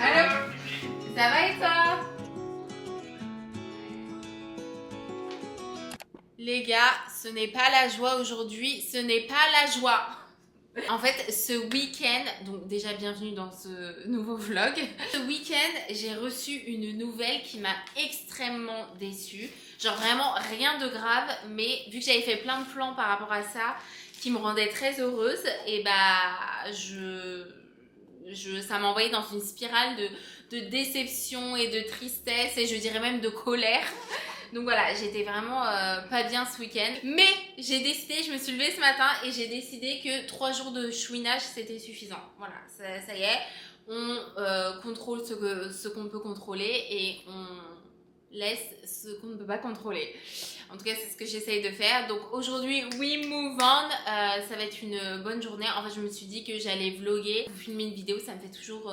Allô? Ça va et toi? Les gars, ce n'est pas la joie aujourd'hui, ce n'est pas la joie. En fait, ce week-end, donc déjà bienvenue dans ce nouveau vlog. Ce week-end, j'ai reçu une nouvelle qui m'a extrêmement déçue. Genre vraiment rien de grave, mais vu que j'avais fait plein de plans par rapport à ça, qui me rendaient très heureuse, et bah ça m'a envoyé dans une spirale de déception et de tristesse et je dirais même de colère. Donc voilà, j'étais vraiment pas bien ce week-end. Mais j'ai décidé, je me suis levée ce matin et j'ai décidé que 3 jours de chouinage c'était suffisant. Voilà, ça y est, on contrôle ce qu'on peut contrôler et on laisse ce qu'on ne peut pas contrôler. En tout cas, c'est ce que j'essaye de faire. Donc aujourd'hui, we move on. Ça va être une bonne journée. En fait, je me suis dit que j'allais vlogger, vous filmer une vidéo, ça me fait toujours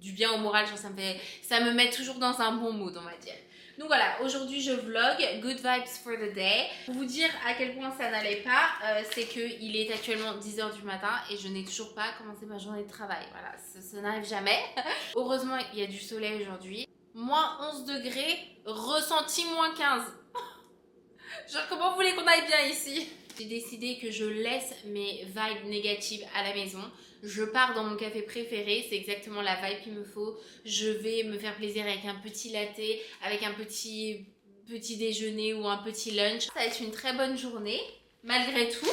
du bien au moral. Genre, ça me met toujours dans un bon mood, on va dire. Donc voilà, aujourd'hui je vlog, good vibes for the day. Pour vous dire à quel point ça n'allait pas, c'est qu'il est actuellement 10h du matin et je n'ai toujours pas commencé ma journée de travail. Voilà, ça n'arrive jamais. Heureusement, il y a du soleil aujourd'hui. Moins 11 degrés, ressenti moins 15. Genre, comment vous voulez qu'on aille bien ici? J'ai décidé que je laisse mes vibes négatives à la maison. Je pars dans mon café préféré, c'est exactement la vibe qu'il me faut. Je vais me faire plaisir avec un petit latte, avec un petit déjeuner ou un petit lunch. Ça va être une très bonne journée, malgré tout.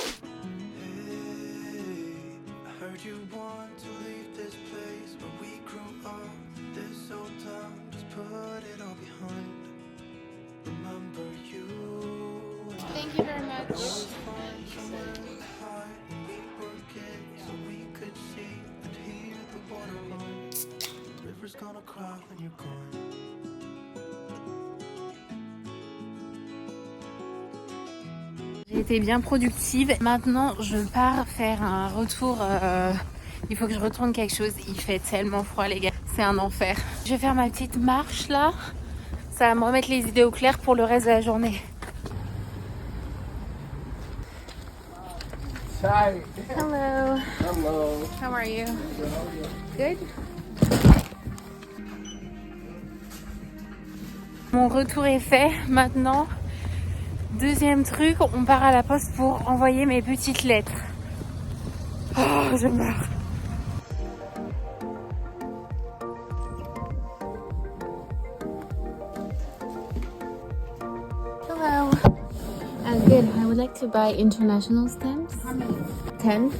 Thank you very much. J'ai été bien productive. Maintenant, je pars faire un retour. Il faut que je retourne quelque chose. Il fait tellement froid, les gars. C'est un enfer. Je vais faire ma petite marche là. Ça va me remettre les idées au clair pour le reste de la journée. Hi. Hello. Hello. How are you? Good. Mon retour est fait. Maintenant, deuxième truc, on part à la poste pour envoyer mes petites lettres. Oh, je meurs. Hello. Good. I would like to buy international stamps. How many? 10.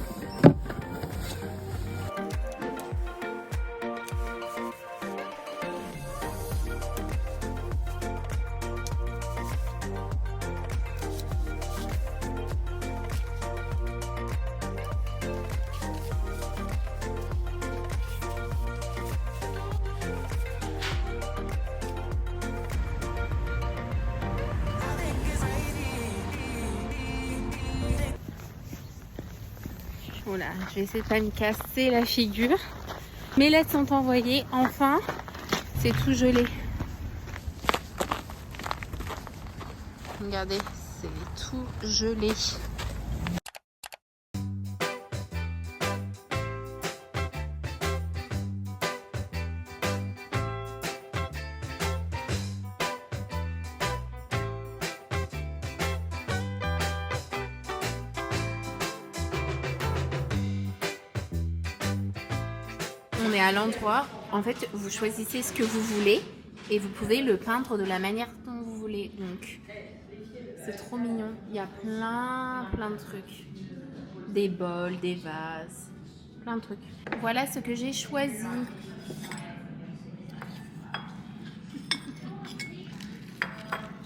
Voilà, je vais essayer de pas me casser la figure. Mes lettres sont envoyées, enfin, c'est tout gelé. Regardez, c'est tout gelé. On est à l'endroit, en fait vous choisissez ce que vous voulez et vous pouvez le peindre de la manière dont vous voulez. Donc c'est trop mignon, il y a plein de trucs. Des bols, des vases, plein de trucs. Voilà ce que j'ai choisi.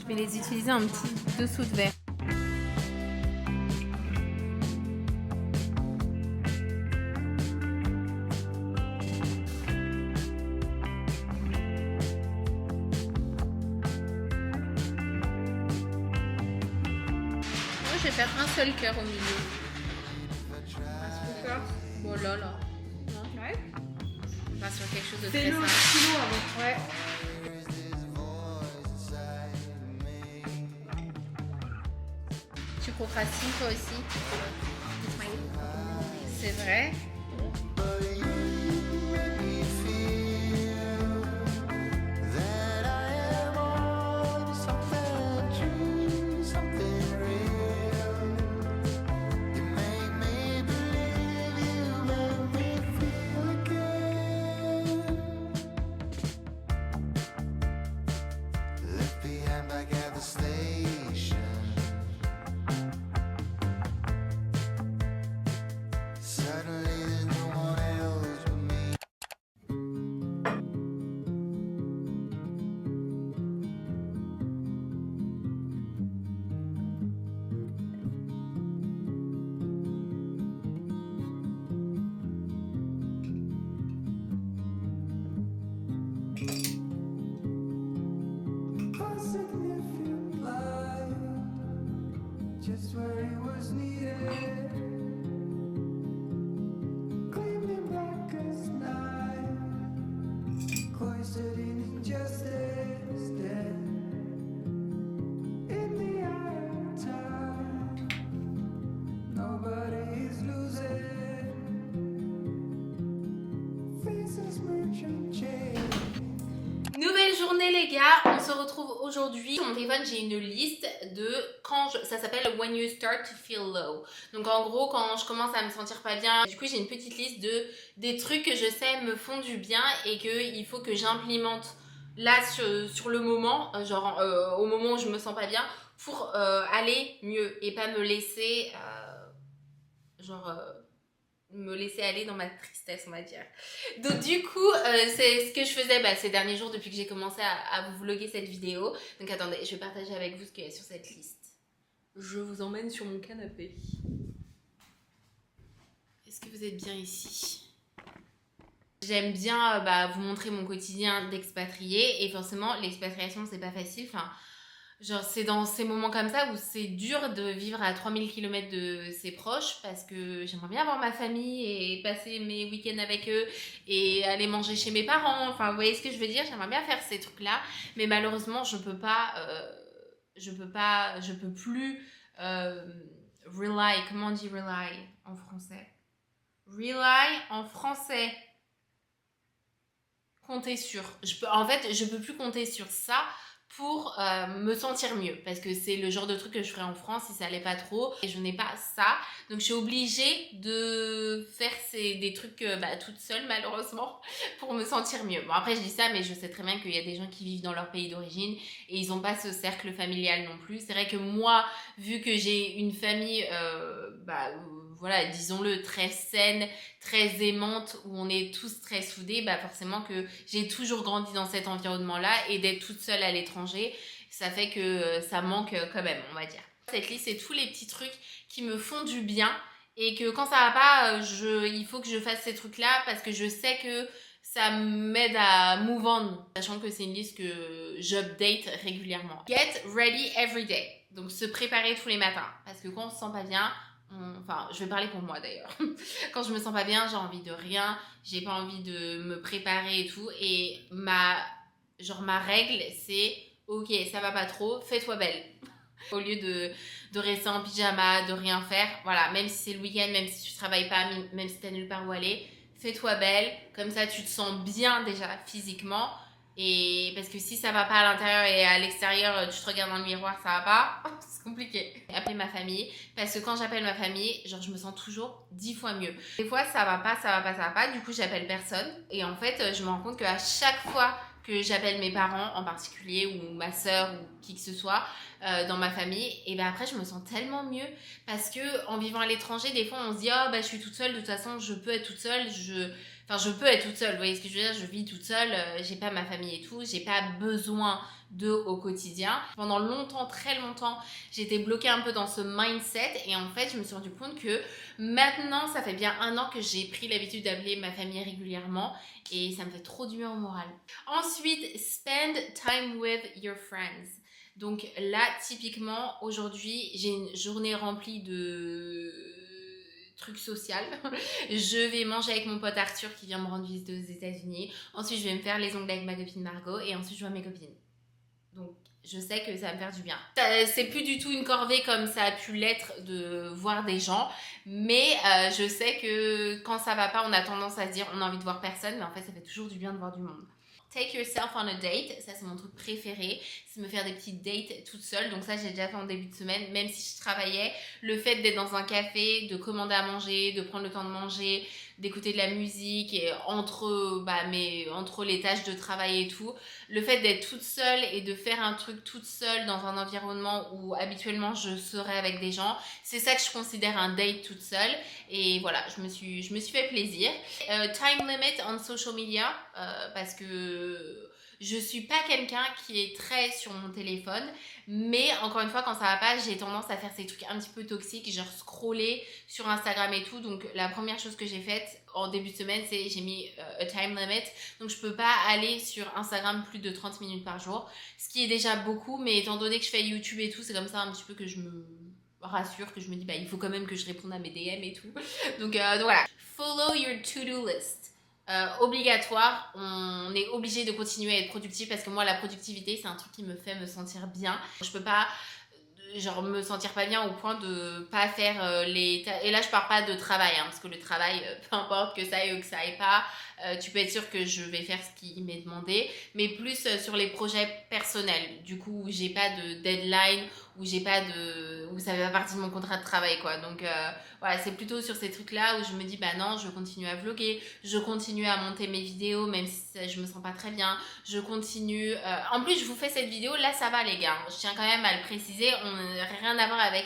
Je vais les utiliser en petit dessous de verre. Je vais faire un seul cœur au milieu. Un seul cœur. Bon là. Non? Ouais. Pas sur quelque chose de très simple. Stylo avant. Ouais. Tu procrastines toi aussi? C'est vrai? station. Suddenly there's no one else but me. A significant light, just where it was needed. Gleaming black as night, cloistered in injustice, dead in the eye of time. Nobody is losing. Faces merchant change. Nouvelle journée les gars, on se retrouve aujourd'hui. Sur mon téléphone j'ai une liste de ça s'appelle When You Start to Feel Low. Donc en gros quand je commence à me sentir pas bien, du coup j'ai une petite liste des trucs que je sais me font du bien et qu'il faut que j'implémente là sur le moment, genre au moment où je me sens pas bien pour aller mieux et pas me laisser me laisser aller dans ma tristesse, on va dire. Donc du coup, c'est ce que je faisais ces derniers jours depuis que j'ai commencé à vous vlogger cette vidéo. Donc attendez, je vais partager avec vous ce qu'il y a sur cette liste. Je vous emmène sur mon canapé. Est-ce que vous êtes bien ici? J'aime bien vous montrer mon quotidien d'expatrié et forcément l'expatriation c'est pas facile. Enfin, genre c'est dans ces moments comme ça où c'est dur de vivre à 3000 km de ses proches parce que j'aimerais bien avoir ma famille et passer mes week-ends avec eux et aller manger chez mes parents. Enfin, vous voyez ce que je veux dire? J'aimerais bien faire ces trucs-là, mais malheureusement je peux plus rely. Comment on dit rely en français? Rely en français. Compter sur. En fait, je peux plus compter sur ça pour me sentir mieux parce que c'est le genre de truc que je ferais en France si ça allait pas trop et je n'ai pas ça, donc je suis obligée de faire des trucs toute seule malheureusement pour me sentir mieux. Bon après je dis ça mais je sais très bien qu'il y a des gens qui vivent dans leur pays d'origine et ils n'ont pas ce cercle familial non plus. C'est vrai que moi vu que j'ai une famille voilà, disons-le, très saine, très aimante, où on est tous très soudés, forcément que j'ai toujours grandi dans cet environnement-là et d'être toute seule à l'étranger, ça fait que ça manque quand même, on va dire. Cette liste, c'est tous les petits trucs qui me font du bien et que quand ça va pas, il faut que je fasse ces trucs-là parce que je sais que ça m'aide à move on, sachant que c'est une liste que j'update régulièrement. Get ready every day, donc se préparer tous les matins, parce que quand on se sent pas bien, enfin je vais parler pour moi d'ailleurs, quand je me sens pas bien j'ai envie de rien, j'ai pas envie de me préparer et tout, et ma règle c'est ok ça va pas trop, fais-toi belle. Au lieu de rester en pyjama, de rien faire, voilà, même si c'est le week-end, même si tu travailles pas, même si t'as nulle part où aller, fais-toi belle, comme ça tu te sens bien déjà physiquement. Et parce que si ça va pas à l'intérieur et à l'extérieur, tu te regardes dans le miroir, ça va pas, c'est compliqué. Appeler ma famille, parce que quand j'appelle ma famille, genre je me sens toujours 10 fois mieux. Des fois ça va pas, du coup j'appelle personne. Et en fait, je me rends compte qu'à chaque fois que j'appelle mes parents en particulier, ou ma soeur, ou qui que ce soit, dans ma famille, et après je me sens tellement mieux, parce que en vivant à l'étranger, des fois on se dit je suis toute seule, de toute façon je peux être toute seule, je peux être toute seule, vous voyez ce que je veux dire, je vis toute seule, j'ai pas ma famille et tout, j'ai pas besoin d'eux au quotidien. Pendant longtemps, très longtemps, j'étais bloquée un peu dans ce mindset et en fait, je me suis rendu compte que maintenant, ça fait bien 1 an que j'ai pris l'habitude d'appeler ma famille régulièrement et ça me fait trop du bien au moral. Ensuite, spend time with your friends. Donc là, typiquement, aujourd'hui, j'ai une journée remplie de truc social. Je vais manger avec mon pote Arthur qui vient me rendre visite aux États-Unis. Ensuite, je vais me faire les ongles avec ma copine Margot et ensuite, je vois mes copines. Donc, je sais que ça va me faire du bien. C'est plus du tout une corvée comme ça a pu l'être de voir des gens, mais je sais que quand ça va pas, on a tendance à se dire on a envie de voir personne, mais en fait, ça fait toujours du bien de voir du monde. Take yourself on a date, ça c'est mon truc préféré, c'est me faire des petites dates toute seule, donc ça j'ai déjà fait en début de semaine, même si je travaillais, le fait d'être dans un café, de commander à manger, de prendre le temps de manger, d'écouter de la musique et entre les tâches de travail et tout, le fait d'être toute seule et de faire un truc toute seule dans un environnement où habituellement je serais avec des gens, c'est ça que je considère un date toute seule. Et voilà, je me suis fait plaisir. Time limit on social media, parce que je suis pas quelqu'un qui est très sur mon téléphone, mais encore une fois, quand ça va pas, j'ai tendance à faire ces trucs un petit peu toxiques, genre scroller sur Instagram et tout. Donc la première chose que j'ai faite en début de semaine, c'est j'ai mis a time limit. Donc je peux pas aller sur Instagram plus de 30 minutes par jour, ce qui est déjà beaucoup, mais étant donné que je fais YouTube et tout, c'est comme ça un petit peu que je me rassure, que je me dis il faut quand même que je réponde à mes DM et tout. Donc voilà. Follow your to-do list. Obligatoire, on est obligé de continuer à être productif parce que moi la productivité c'est un truc qui me fait me sentir bien. Je peux pas me sentir pas bien au point de pas faire et là je parle pas de travail parce que le travail peu importe que ça aille ou que ça aille pas, tu peux être sûr que je vais faire ce qui m'est demandé, mais plus sur les projets personnels, du coup où j'ai pas de deadline, où ça fait pas partie de mon contrat de travail quoi. Donc voilà, c'est plutôt sur ces trucs là où je me dis non, je continue à vlogger, je continue à monter mes vidéos même si je me sens pas très bien, je continue en plus je vous fais cette vidéo là, ça va les gars, je tiens quand même à le préciser, on n'a rien à voir avec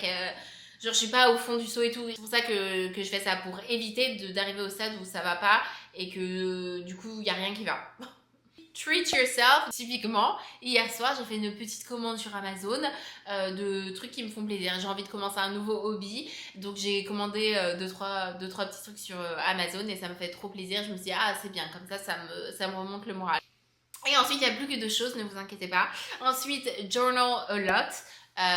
je suis pas au fond du seau et tout. C'est pour ça que je fais ça, pour éviter d'arriver au stade où ça va pas et que du coup il y a rien qui va. Treat yourself. Typiquement, hier soir j'ai fait une petite commande sur Amazon de trucs qui me font plaisir. J'ai envie de commencer un nouveau hobby, donc j'ai commandé 2-3 petits trucs sur Amazon et ça me fait trop plaisir. Je me suis dit c'est bien, comme ça me remonte le moral. Et ensuite il n'y a plus que 2 choses, ne vous inquiétez pas. Ensuite, journal a lot.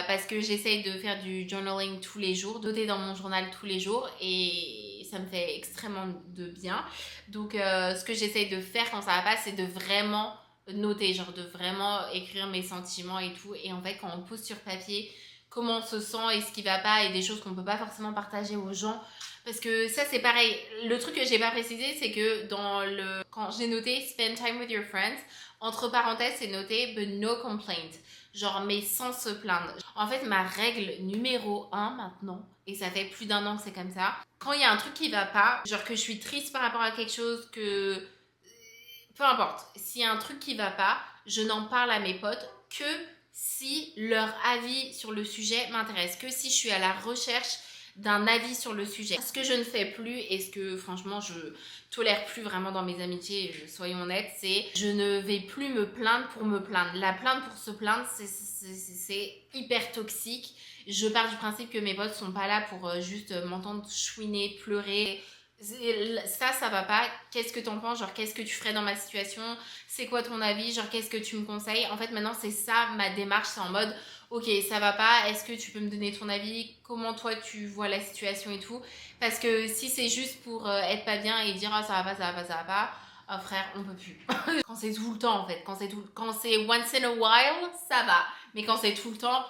Parce que j'essaye de faire du journaling tous les jours, noter dans mon journal tous les jours et ça me fait extrêmement de bien. Donc ce que j'essaye de faire quand ça va pas, c'est de vraiment noter, de vraiment écrire mes sentiments et tout. Et en fait quand on pose sur papier comment on se sent et ce qui va pas et des choses qu'on peut pas forcément partager aux gens, parce que ça c'est pareil, le truc que j'ai pas précisé c'est que quand j'ai noté spend time with your friends, entre parenthèses c'est noté but no complaint, mais sans se plaindre. En fait ma règle numéro 1 maintenant, et ça fait plus d'1 an que c'est comme ça, quand il y a un truc qui va pas, que je suis triste par rapport à quelque chose, que peu importe, s'il y a un truc qui va pas, je n'en parle à mes potes que si leur avis sur le sujet m'intéresse, que si je suis à la recherche d'un avis sur le sujet. Ce que je ne fais plus et ce que franchement je tolère plus vraiment dans mes amitiés, soyons honnêtes, c'est je ne vais plus me plaindre pour me plaindre. La plainte pour se plaindre, c'est hyper toxique. Je pars du principe que mes potes sont pas là pour juste m'entendre chouiner, pleurer. Ça va pas, qu'est-ce que t'en penses, qu'est-ce que tu ferais dans ma situation, c'est quoi ton avis, qu'est-ce que tu me conseilles. En fait maintenant c'est ça ma démarche, c'est en mode ok ça va pas, est-ce que tu peux me donner ton avis, comment toi tu vois la situation et tout, parce que si c'est juste pour être pas bien et dire ça va pas, oh frère on peut plus. Quand c'est tout le temps en fait, quand c'est once in a while ça va, mais quand c'est tout le temps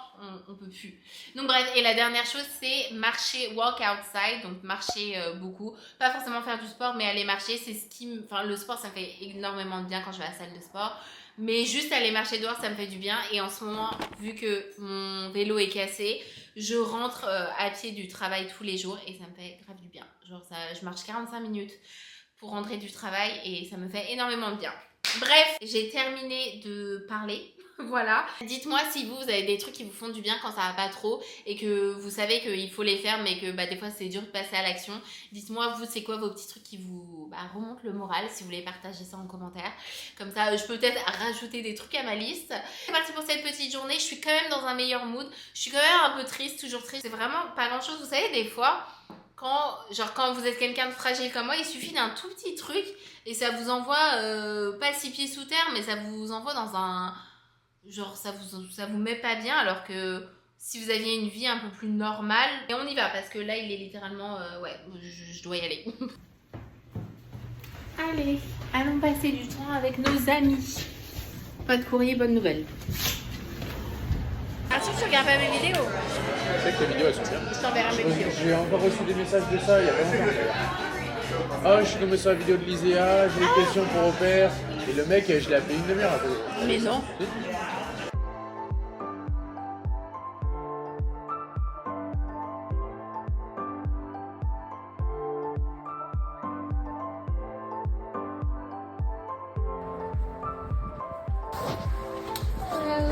on peut plus. Donc bref, et la dernière chose c'est marcher, walk outside, donc marcher beaucoup, pas forcément faire du sport mais aller marcher, c'est le sport ça me fait énormément de bien quand je vais à la salle de sport, mais juste aller marcher dehors ça me fait du bien. Et en ce moment vu que mon vélo est cassé, je rentre à pied du travail tous les jours et ça me fait grave du bien, je marche 45 minutes pour rentrer du travail et ça me fait énormément de bien. Bref, j'ai terminé de parler. Voilà. Dites-moi si vous avez des trucs qui vous font du bien quand ça va pas trop et que vous savez qu'il faut les faire mais que des fois c'est dur de passer à l'action. Dites-moi vous c'est quoi vos petits trucs qui vous remontent le moral, si vous voulez partager ça en commentaire. Comme ça je peux peut-être rajouter des trucs à ma liste. C'est parti pour cette petite journée, je suis quand même dans un meilleur mood. Je suis quand même un peu triste, toujours triste. C'est vraiment pas grand chose, vous savez des fois quand vous êtes quelqu'un de fragile comme moi, il suffit d'un tout petit truc et ça vous envoie pas 6 pieds sous terre mais ça vous envoie dans un... ça vous met pas bien, alors que si vous aviez une vie un peu plus normale. Et on y va parce que là il est littéralement je dois y aller. Allez, allons passer du temps avec nos amis. Pas de courrier, bonne nouvelle. Arthur, tu regardes pas mes vidéos? Je sais que tes vidéos elles sont bien. Je t'enverrai mes vidéos. J'ai encore reçu des messages de ça il y a pas longtemps. Oh, je suis tombé sur la vidéo de Liséa, j'ai des questions pour au père. Et le mec, je l'ai appelé une demi-heure après. Mais non.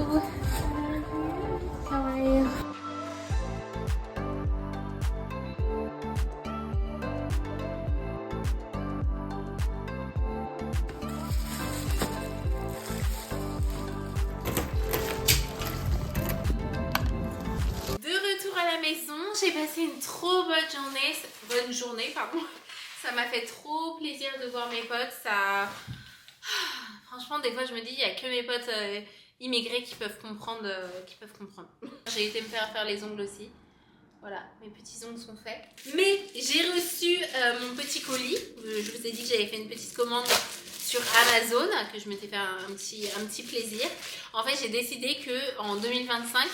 Hello. How are you? De retour à la maison, j'ai passé une trop bonne journée, pardon. Ça m'a fait trop plaisir de voir mes potes. Ça, franchement, des fois, je me dis, il n'y a que mes potes immigrés qui peuvent comprendre. J'ai été me faire les ongles aussi. Voilà, mes petits ongles sont faits. Mais j'ai reçu mon petit colis. Je vous ai dit que j'avais fait une petite commande sur Amazon, que je m'étais fait un petit plaisir. En fait, j'ai décidé qu'en 2025,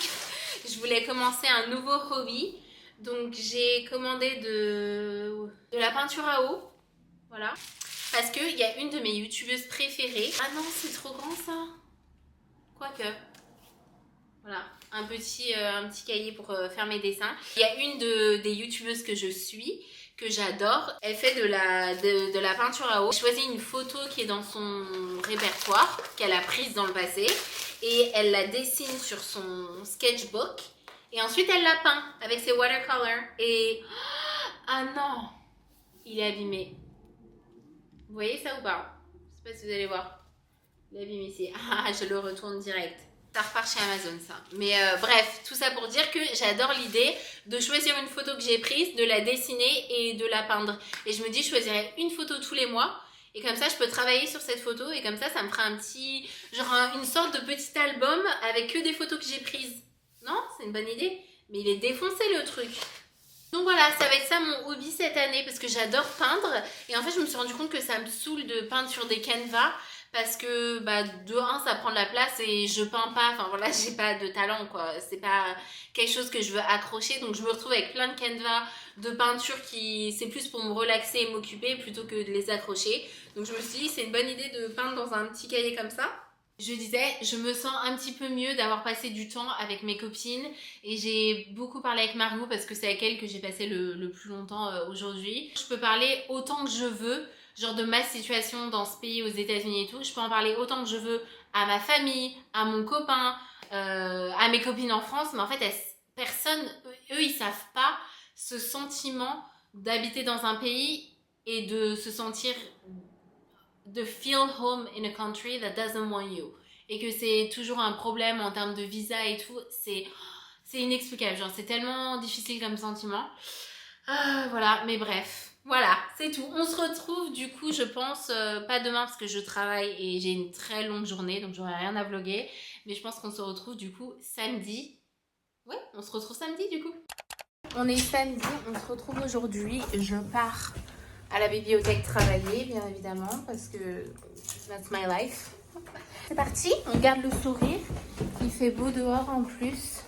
je voulais commencer un nouveau hobby. Donc, j'ai commandé de la peinture à eau. Voilà. Parce qu'il y a une de mes youtubeuses préférées. Ah non, c'est trop grand ça. Quoique. Voilà, un petit cahier pour faire mes dessins. Il y a une des youtubeuses que je suis, que j'adore. Elle fait de la peinture à eau. J'ai choisi une photo qui est dans son répertoire, qu'elle a prise dans le passé. Et elle la dessine sur son sketchbook. Et ensuite, elle la peint avec ses watercolors. Et... ah non, il est abîmé. Vous voyez ça ou pas? Je sais pas si vous allez voir. Il est abîmé ici. Ah, je le retourne direct. Ça repart chez Amazon ça. Mais bref, tout ça pour dire que j'adore l'idée de choisir une photo que j'ai prise, de la dessiner et de la peindre. Et je me dis, je choisirai une photo tous les mois. Et comme ça, je peux travailler sur cette photo. Et comme ça me fera un petit... genre une sorte de petit album avec que des photos que j'ai prises. Non? C'est une bonne idée. Mais il est défoncé le truc. Donc voilà, ça va être ça mon hobby cette année parce que j'adore peindre. Et en fait, je me suis rendu compte que ça me saoule de peindre sur des canevas. Parce que de un, ça prend de la place et je peins pas, enfin voilà, j'ai pas de talent quoi, c'est pas quelque chose que je veux accrocher, donc je me retrouve avec plein de canevas de peinture qui c'est plus pour me relaxer et m'occuper plutôt que de les accrocher. Donc je me suis dit c'est une bonne idée de peindre dans un petit cahier comme ça. Je disais, je me sens un petit peu mieux d'avoir passé du temps avec mes copines et j'ai beaucoup parlé avec Margot parce que c'est avec elle que j'ai passé le plus longtemps aujourd'hui. Je peux parler autant que je veux, genre de ma situation dans ce pays aux États-Unis et tout. Je peux en parler autant que je veux à ma famille, à mon copain, à mes copines en France, mais en fait, eux, ils savent pas ce sentiment d'habiter dans un pays et de se sentir... de feel home in a country that doesn't want you. Et que c'est toujours un problème en termes de visa et tout. C'est inexplicable. Genre, c'est tellement difficile comme sentiment. Voilà, mais bref. Voilà, c'est tout. On se retrouve du coup, je pense, pas demain parce que je travaille et j'ai une très longue journée. Donc, j'aurai rien à vlogger. Mais je pense qu'on se retrouve du coup samedi. Ouais, on se retrouve samedi du coup. On est samedi, on se retrouve aujourd'hui. Je pars à la bibliothèque travailler, bien évidemment, parce que that's my life. C'est parti, on garde le sourire. Il fait beau dehors en plus.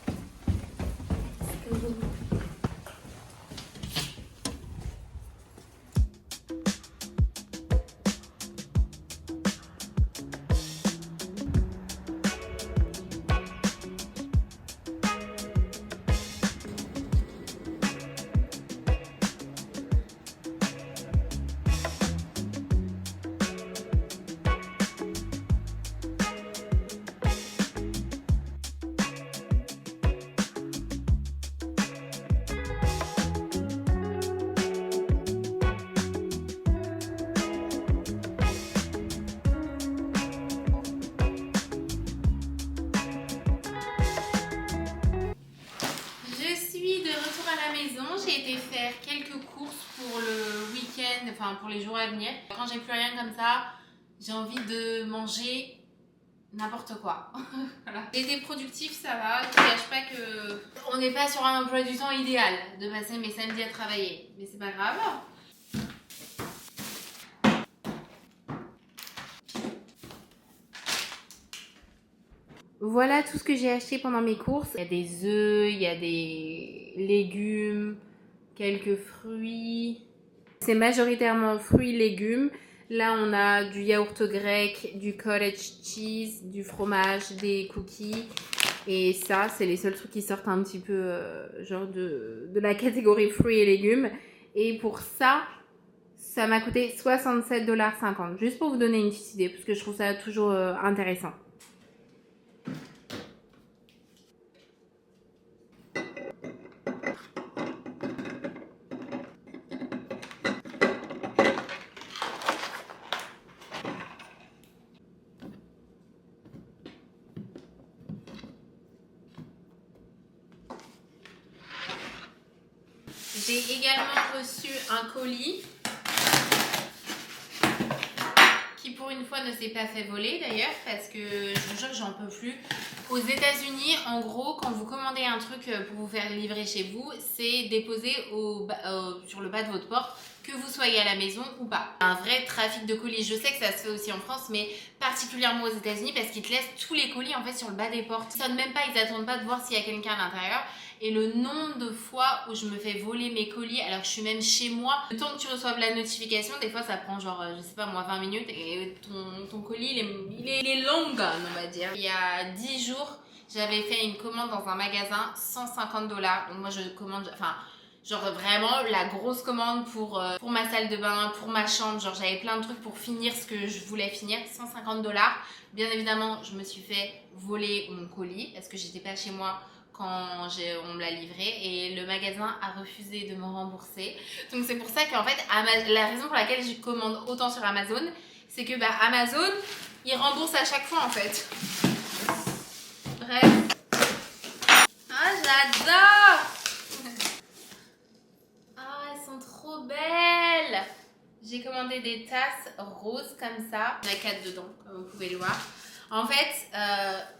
J'ai été faire quelques courses pour le week-end, enfin pour les jours à venir. Quand j'ai plus rien comme ça, j'ai envie de manger n'importe quoi. Voilà. J'ai été productive, ça va. Je ne cache pas que on n'est pas sur un emploi du temps idéal de passer mes samedis à travailler, mais c'est pas grave. Voilà tout ce que j'ai acheté pendant mes courses. Il y a des œufs, il y a des légumes, quelques fruits. C'est majoritairement fruits et légumes. Là, on a du yaourt grec, du cottage cheese, du fromage, des cookies. Et ça, c'est les seuls trucs qui sortent un petit peu genre de la catégorie fruits et légumes. Et pour ça, ça m'a coûté 67,50 $. Juste pour vous donner une petite idée, parce que je trouve ça toujours intéressant. J'ai également reçu un colis qui pour une fois ne s'est pas fait voler d'ailleurs, parce que je vous jure que j'en peux plus. Aux États-Unis, en gros, quand vous commandez un truc pour vous faire livrer chez vous, c'est déposé sur le bas de votre porte, que vous soyez à la maison ou pas. Un vrai trafic de colis. Je sais que ça se fait aussi en France, mais particulièrement aux États-Unis, parce qu'ils te laissent tous les colis en fait sur le bas des portes. Ils sonnent même pas, ils attendent pas de voir s'il y a quelqu'un à l'intérieur. Et le nombre de fois où je me fais voler mes colis alors que je suis même chez moi, le temps que tu reçoives la notification, des fois ça prend genre, je sais pas moi, 20 minutes et ton colis il est long, on va dire. Il y a 10 jours, j'avais fait une commande dans un magasin, $150. Donc moi je commande, enfin, genre vraiment la grosse commande pour ma salle de bain, pour ma chambre, genre j'avais plein de trucs pour finir ce que je voulais finir, $150. Bien évidemment, je me suis fait voler mon colis parce que j'étais pas chez moi quand on me l'a livré et le magasin a refusé de me rembourser. Donc c'est pour ça qu'en fait, la raison pour laquelle je commande autant sur Amazon, c'est que Amazon, il rembourse à chaque fois en fait. Bref. Ah, j'adore! Ah, elles sont trop belles! J'ai commandé des tasses roses comme ça. Il y en a 4 dedans, comme vous pouvez le voir. En fait,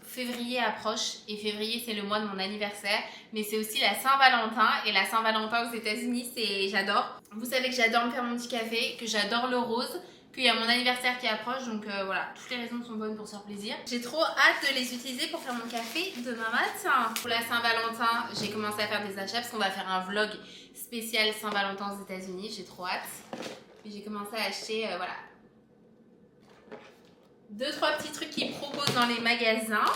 février approche et février c'est le mois de mon anniversaire, mais c'est aussi la Saint-Valentin et la Saint-Valentin aux États-Unis, j'adore. Vous savez que j'adore me faire mon petit café, que j'adore le rose, qu'il y a mon anniversaire qui approche, donc voilà, toutes les raisons sont bonnes pour se faire plaisir. J'ai trop hâte de les utiliser pour faire mon café demain matin. Pour la Saint-Valentin, j'ai commencé à faire des achats parce qu'on va faire un vlog spécial Saint-Valentin aux États-Unis, j'ai trop hâte. Puis j'ai commencé à acheter, voilà, 2-3 petits trucs qu'ils proposent dans les magasins.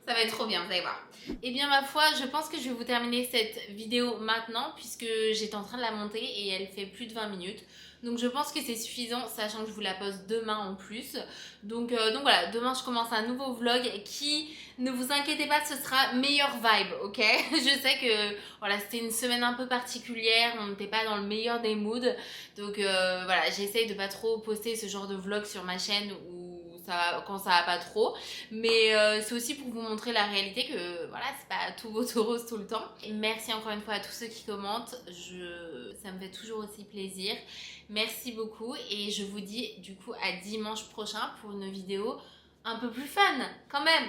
Ça va être trop bien, vous allez voir. Et bien ma foi, je pense que je vais vous terminer cette vidéo maintenant puisque j'étais en train de la monter et elle fait plus de 20 minutes. Donc je pense que c'est suffisant, sachant que je vous la poste demain en plus. Donc voilà, demain je commence un nouveau vlog qui, ne vous inquiétez pas, ce sera meilleure vibe, ok? Je sais que voilà, c'était une semaine un peu particulière, on n'était pas dans le meilleur des moods. Donc voilà, j'essaye de pas trop poster ce genre de vlog sur ma chaîne quand ça va pas trop, mais c'est aussi pour vous montrer la réalité que voilà, c'est pas tout beau tout rose tout le temps. Et merci encore une fois à tous ceux qui commentent, ça me fait toujours aussi plaisir. Merci beaucoup et je vous dis du coup à dimanche prochain pour une vidéo un peu plus fun quand même.